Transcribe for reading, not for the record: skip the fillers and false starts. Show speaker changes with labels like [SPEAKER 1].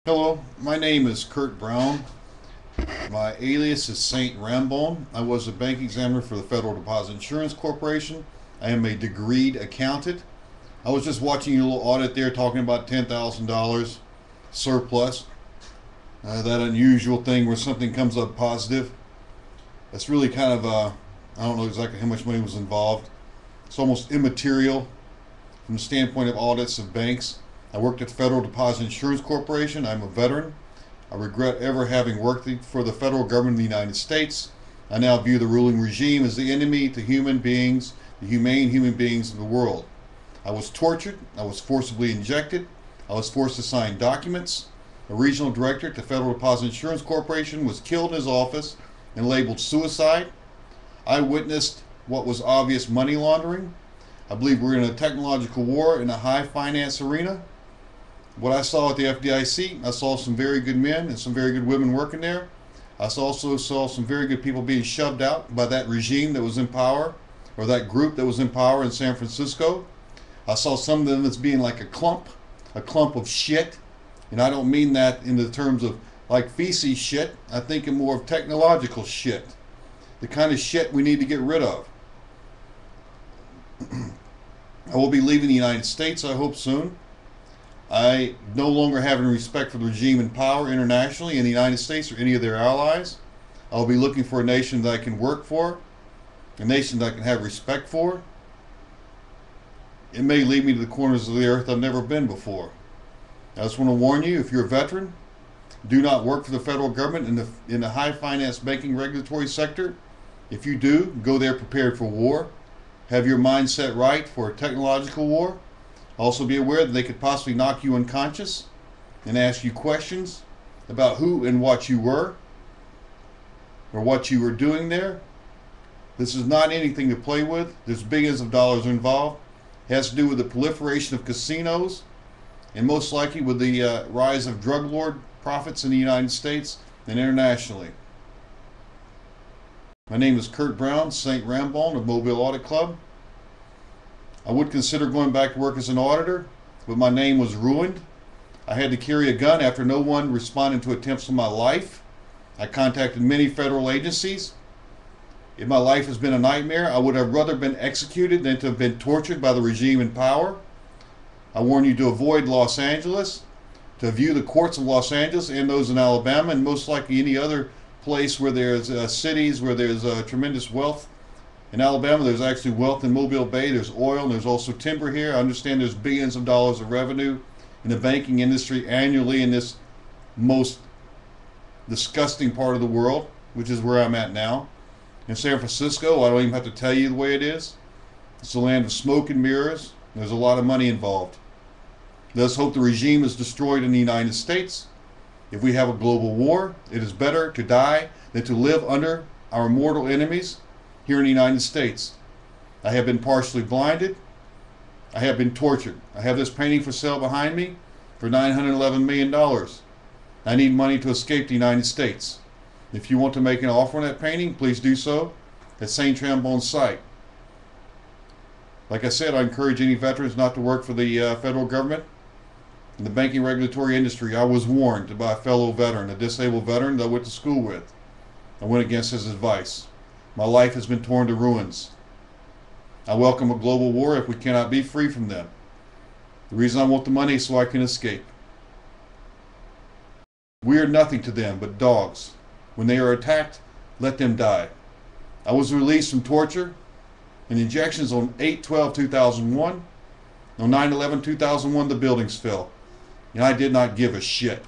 [SPEAKER 1] Hello, my name is Kurt Brown. My alias is Saint Rambone. I was a bank examiner for the Federal Deposit Insurance Corporation. I am a degreed accountant. I was just watching your little audit there talking about $10,000 surplus. That unusual thing where something comes up positive. That's really kind of, I don't know exactly how much money was involved. It's almost immaterial from the standpoint of audits of banks. I worked at the Federal Deposit Insurance Corporation. I'm a veteran. I regret ever having worked for the federal government of the United States. I now view the ruling regime as the enemy to human beings, the humane human beings of the world. I was tortured. I was forcibly injected. I was forced to sign documents. A regional director at the Federal Deposit Insurance Corporation was killed in his office and labeled suicide. I witnessed what was obvious money laundering. I believe we're in a technological war in a high finance arena. What I saw at the FDIC, I saw some very good men and some very good women working there. I also saw some very good people being shoved out by that regime that was in power, or that group that was in power in San Francisco. I saw some of them as being like a clump of shit. And I don't mean that in the terms of like feces shit. I think in more of technological shit. The kind of shit we need to get rid of. I will be leaving the United States, I hope, soon. I no longer have any respect for the regime in power internationally in the United States or any of their allies. I'll be looking for a nation that I can work for, a nation that I can have respect for. It may lead me to the corners of the earth I've never been before. I just want to warn you, if you're a veteran, do not work for the federal government in the high finance banking regulatory sector. If you do, go there prepared for war. Have your mindset right for a technological war. Also be aware that they could possibly knock you unconscious and ask you questions about who and what you were or what you were doing there. This is not anything to play with. There's billions of dollars involved. It has to do with the proliferation of casinos and most likely with the rise of drug lord profits in the United States and internationally. My name is Kurt Brown, Saint Rambone of Mobile Audit Club. I would consider going back to work as an auditor, but my name was ruined. I had to carry a gun after no one responded to attempts on my life. I contacted many federal agencies. If my life has been a nightmare, I would have rather been executed than to have been tortured by the regime in power. I warn you to avoid Los Angeles, to view the courts of Los Angeles and those in Alabama, and most likely any other place where there's cities where there's tremendous wealth. In Alabama, there's actually wealth in Mobile Bay. There's oil, and there's also timber here. I understand there's billions of dollars of revenue in the banking industry annually in this most disgusting part of the world, which is where I'm at now. In San Francisco, I don't even have to tell you the way it is. It's a land of smoke and mirrors. There's a lot of money involved. Let's hope the regime is destroyed in the United States. If we have a global war, it is better to die than to live under our mortal enemies here in the United States. I have been partially blinded. I have been tortured. I have this painting for sale behind me for $911 million. I need money to escape the United States. If you want to make an offer on that painting, please do so at Saint Rambone's site. Like I said, I encourage any veterans not to work for the federal government in the banking regulatory industry. I was warned by a fellow veteran, a disabled veteran that I went to school with. I went against his advice. My life has been torn to ruins. I welcome a global war if we cannot be free from them. The reason I want the money is so I can escape. We are nothing to them but dogs. When they are attacked, let them die. I was released from torture and injections on 8/12/2001. On 9/11/2001, the buildings fell. And I did not give a shit.